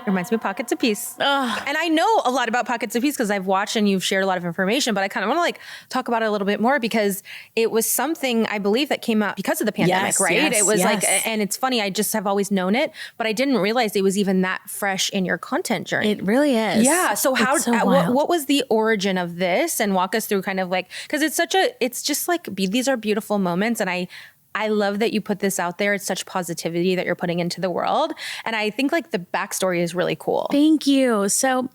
Reminds me of Pockets of Peace. Ugh. And I know a lot about Pockets of Peace because I've watched and you've shared a lot of information, but I kind of want to like talk about it a little bit more because it was something I believe that came up because of the pandemic, right? It was like, and it's funny, I just have always known it, but I didn't realize it was even that fresh in your content journey. It really is. Yeah. So what was the origin of this? And walk us through kind of like, because it's just like, these are beautiful moments. And I love that you put this out there. It's such positivity that you're putting into the world. And I think like the backstory is really cool. Thank you. So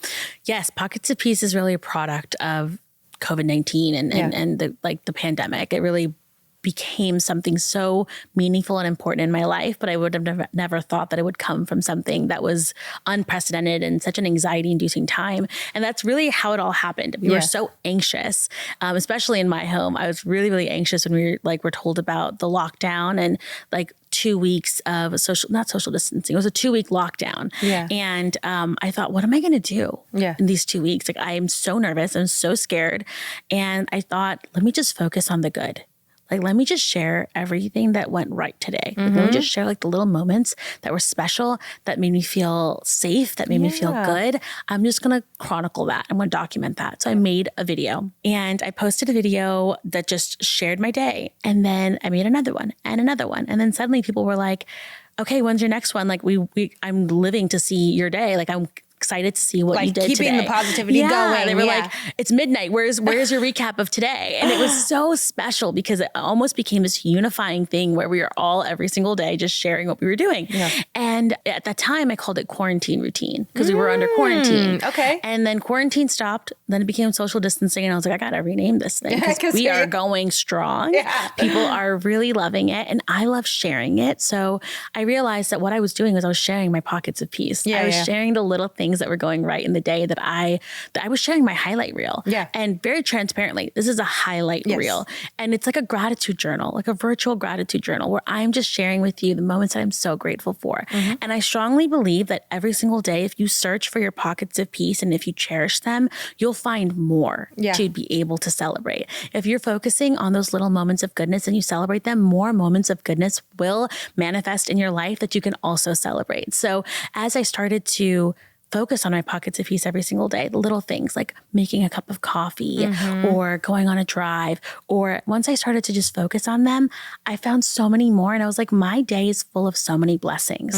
yes, Pockets of Peace is really a product of COVID-19 and the pandemic. It really became something so meaningful and important in my life, but I would have never thought that it would come from something that was unprecedented and such an anxiety-inducing time. And that's really how it all happened. We were so anxious, especially in my home. I was really, really anxious when we were told about the lockdown and like 2 weeks of not social distancing. It was a 2-week lockdown. Yeah. And I thought, what am I going to do in these 2 weeks? Like, I am so nervous. I'm so scared. And I thought, let me just focus on the good. Like, let me just share everything that went right today. Like, let me just share like the little moments that were special, that made me feel safe, that made me feel good. I'm just going to chronicle that. I'm going to document that. So I made a video and I posted a video that just shared my day. And then I made another one and another one. And then suddenly people were like, okay, when's your next one? Like I'm living to see your day. Like, I'm excited to see what you did keeping today. The positivity going. They were like, it's midnight. Where's your recap of today? And it was so special because it almost became this unifying thing where we are all every single day just sharing what we were doing. Yeah. And at that time I called it quarantine routine because we were under quarantine. Okay. And then quarantine stopped. Then it became social distancing. And I was like, I got to rename this thing because we are going strong. Yeah. People are really loving it. And I love sharing it. So I realized that what I was doing was I was sharing my pockets of peace. I was sharing the little things that were going right in the day that I was sharing my highlight reel. Yeah. And very transparently, this is a highlight reel. And it's like a gratitude journal, like a virtual gratitude journal where I'm just sharing with you the moments that I'm so grateful for. And I strongly believe that every single day, if you search for your pockets of peace and if you cherish them, you'll find more to be able to celebrate. If you're focusing on those little moments of goodness and you celebrate them, more moments of goodness will manifest in your life that you can also celebrate. So as I started to focus on my pockets of peace every single day, the little things like making a cup of coffee or going on a drive, or once I started to just focus on them, I found so many more. And I was like, my day is full of so many blessings.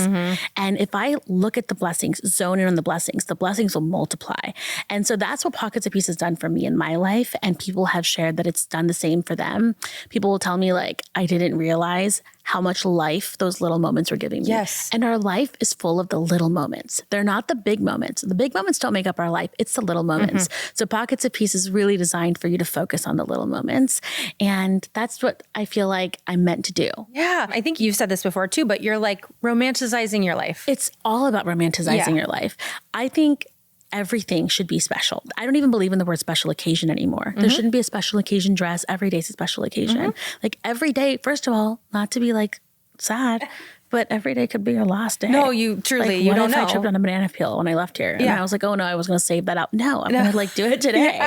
And if I look at the blessings, zone in on the blessings will multiply. And so that's what Pockets of Peace has done for me in my life. And people have shared that it's done the same for them. People will tell me like, I didn't realize how much life those little moments were giving me. Yes. And our life is full of the little moments. They're not the big moments. The big moments don't make up our life. It's the little moments. So Pockets of Peace is really designed for you to focus on the little moments. And that's what I feel like I'm meant to do. Yeah. I think you've said this before too, but you're like romanticizing your life. It's all about romanticizing your life. I think everything should be special. I don't even believe in the word special occasion anymore. There shouldn't be a special occasion dress. Every day is a special occasion. Like every day, first of all, not to be like sad, but every day could be your last day. No, you truly, you don't know. I tripped on a banana peel when I left here and I was like, oh no, I was going to save that out. No, I'm going to like do it today.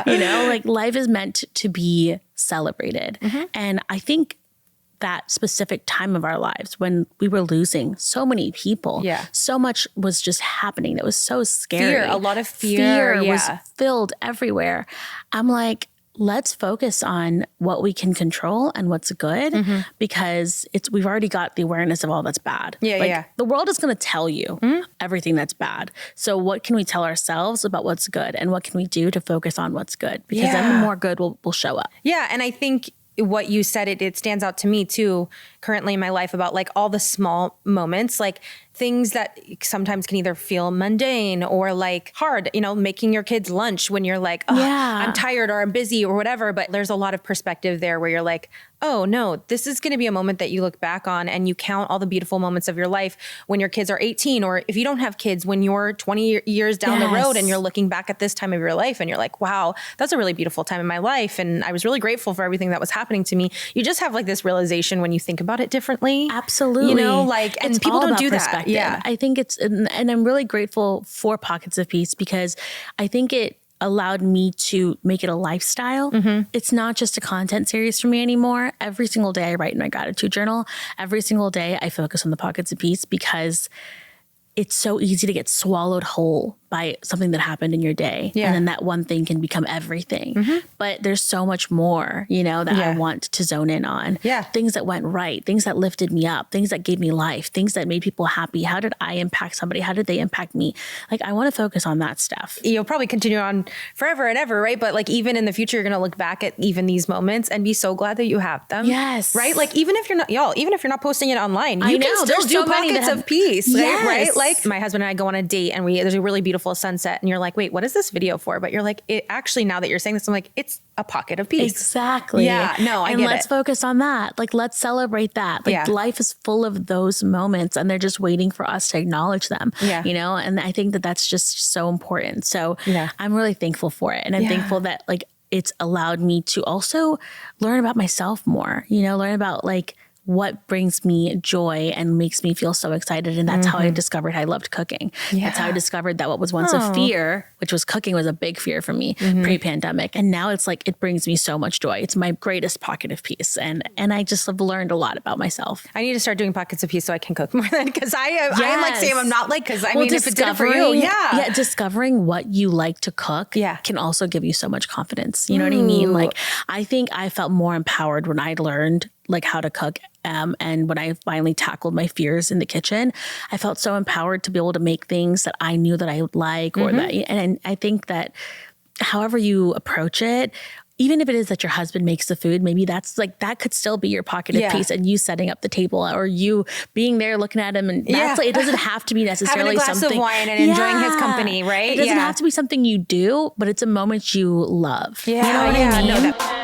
You know, like life is meant to be celebrated. And I think that specific time of our lives when we were losing so many people. So much was just happening that was so scary. A lot of fear was filled everywhere. I'm like, let's focus on what we can control and what's good because we've already got the awareness of all that's bad. The world is going to tell you everything that's bad. So what can we tell ourselves about what's good and what can we do to focus on what's good? Because then the more good will show up. Yeah. And I think what you said, it stands out to me too, currently in my life about like all the small moments, like things that sometimes can either feel mundane or like hard, you know, making your kids lunch when you're like, oh, I'm tired or I'm busy or whatever. But there's a lot of perspective there where you're like, oh no, this is going to be a moment that you look back on and you count all the beautiful moments of your life when your kids are 18, or if you don't have kids, when you're 20 years down the road and you're looking back at this time of your life and you're like, wow, that's a really beautiful time in my life. And I was really grateful for everything that was happening to me. You just have like this realization when you think about it differently. Absolutely. You know, like, and people don't do that. Yeah. I think and I'm really grateful for Pockets of Peace because I think it allowed me to make it a lifestyle. It's not just a content series for me anymore. Every single day I write in my gratitude journal. Every single day I focus on the Pockets of Peace because it's so easy to get swallowed whole by something that happened in your day. Yeah. And then that one thing can become everything. But there's so much more, you know, that I want to zone in on. Yeah. Things that went right, things that lifted me up, things that gave me life, things that made people happy. How did I impact somebody? How did they impact me? Like, I want to focus on that stuff. You'll probably continue on forever and ever, right? But like, even in the future, you're going to look back at even these moments and be so glad that you have them. Yes. Right? Like, even if you're not, even if you're not posting it online, I you know, can still there's do so many that pockets have- of peace, Yes. right? Like, my husband and I go on a date and there's a really beautiful sunset and you're like, wait, what is this video for? But you're like, it actually, now that you're saying this, I'm like, it's a pocket of peace. Exactly. Yeah, no, I and get let's it. focus on that. Like, let's celebrate that. Like, Yeah. life is full of those moments and they're just waiting for us to acknowledge them, Yeah. you know? And I think that that's just so important. So Yeah. I'm really thankful for it. And I'm thankful that like it's allowed me to also learn about myself more, you know, learn about like what brings me joy and makes me feel so excited. And that's how I discovered I loved cooking. That's how I discovered that what was once a fear, which was cooking, was a big fear for me pre-pandemic. And now it's like, it brings me so much joy. It's my greatest pocket of peace. And I just have learned a lot about myself. I need to start doing pockets of peace so I can cook more than, because I am like Sam, I'm not like, because I Well, mean, if it did it for you, yeah, discovering what you like to cook can also give you so much confidence. You know what I mean? Like, I think I felt more empowered when I learned like how to cook. And when I finally tackled my fears in the kitchen, I felt so empowered to be able to make things that I knew that I would like, or that, and I think that however you approach it, even if it is that your husband makes the food, maybe that's like, that could still be your pocket of peace, and you setting up the table or you being there looking at him. And that's like, it doesn't have to be necessarily having a glass something of wine and enjoying his company, right? It doesn't have to be something you do, but it's a moment you love. Yeah. You know what I mean? No, that-